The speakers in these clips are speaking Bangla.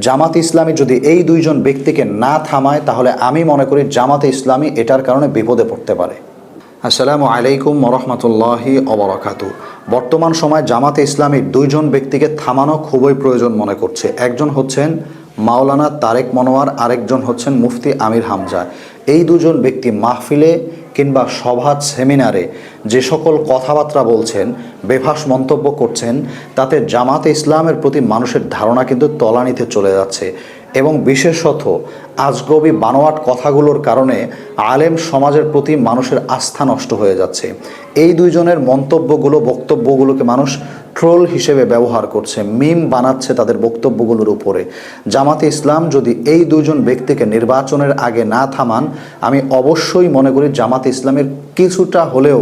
জামাতে ইসলামী যদি এই দুইজন ব্যক্তিকে না থামায় তাহলে আমি মনে করি জামাতে ইসলামী এটার কারণে বিপদে পড়তে পারে। আসসালামু আলাইকুম ওরহমতুল্লাহি ওবরাকাতু। বর্তমান সময় জামাতে ইসলামীর দুইজন ব্যক্তিকে থামানো খুবই প্রয়োজন মনে করছে। একজন হচ্ছেন মাওলানা তারেক মনোয়ার, আরেকজন হচ্ছেন মুফতি আমির হামজা। এই দুজন ব্যক্তি মাহফিলে কিংবা সভা সেমিনারে যে সকল কথাবার্তা বলছেন, বেফাস মন্তব্য করছেন, তাতে জামাতে ইসলামের প্রতি মানুষের ধারণা কিন্তু তলানিতে চলে যাচ্ছে এবং বিশেষত আজগবি বানোয়াট কথাগুলোর কারণে আলেম সমাজের প্রতি মানুষের আস্থা নষ্ট হয়ে যাচ্ছে। এই দুইজনের মন্তব্যগুলো, বক্তব্যগুলোকে মানুষ ট্রোল হিসেবে ব্যবহার করছে, মিম বানাচ্ছে তাদের বক্তব্যগুলোর উপরে। জামাতে ইসলাম যদি এই দুইজন ব্যক্তিকে নির্বাচনের আগে না থামান, আমি অবশ্যই মনে করি জামাতে ইসলামের কিছুটা হলেও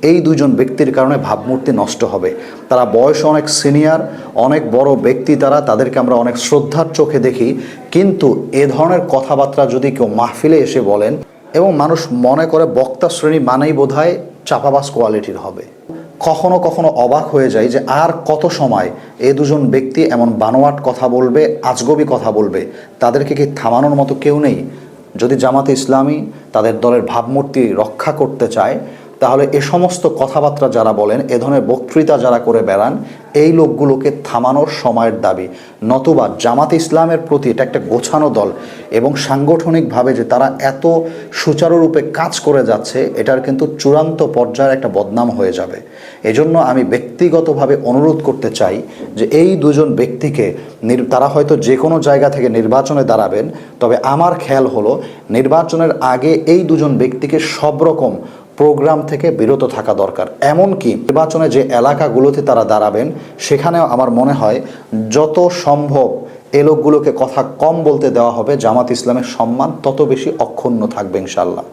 এই দুইজন ব্যক্তির কারণে ভাবমূর্তি নষ্ট হবে। তারা বয়সে অনেক সিনিয়র, অনেক বড় ব্যক্তি, তাদেরকে আমরা অনেক শ্রদ্ধার চোখে দেখি, কিন্তু এ ধরনের কথাবার্তা যদি কেউ মাহফিলে এসে বলেন এবং মানুষ মনে করে বক্তা শ্রেণী মানেই বোধহয় চাপাবাজ কোয়ালিটির হবে। কখনো কখনো অবাক হয়ে যায় যে আর কত সময় এই দুজন ব্যক্তি এমন বানোয়াট কথা বলবে, আজগবি কথা বলবে, তাদেরকে কি থামানোর মতো কেউ নেই? যদি জামাতে ইসলামী তাদের দলের ভাবমূর্তি রক্ষা করতে চায় তাহলে এ সমস্ত কথাবার্তা যারা বলেন, এ ধরনের বক্তৃতা যারা করে বেড়ান, এই লোকগুলোকে থামানোর সময়ের দাবি। নতুবা জামাতে ইসলামের প্রতি এটা একটা গোছানো দল এবং সাংগঠনিকভাবে যে তারা এত সুচারুরূপে কাজ করে যাচ্ছে, এটার কিন্তু চূড়ান্ত পর্যায়ের একটা বদনাম হয়ে যাবে। এজন্য আমি ব্যক্তিগতভাবে অনুরোধ করতে চাই যে এই দুজন ব্যক্তিকে, তারা হয়তো যে কোনো জায়গা থেকে নির্বাচনে দাঁড়াবেন, তবে আমার খেয়াল হলো নির্বাচনের আগে এই দুজন ব্যক্তিকে সব রকম প্রোগ্রাম থেকে বিরত থাকা দরকার। এমনকি নির্বাচনে যে এলাকাগুলোতে তারা দাঁড়াবেন সেখানেও আমার মনে হয় যত সম্ভব এ লোকগুলোকে কথা কম বলতে দেওয়া হবে, জামাত ইসলামের সম্মান তত বেশি অক্ষুণ্ণ থাকবে ইনশাআল্লাহ।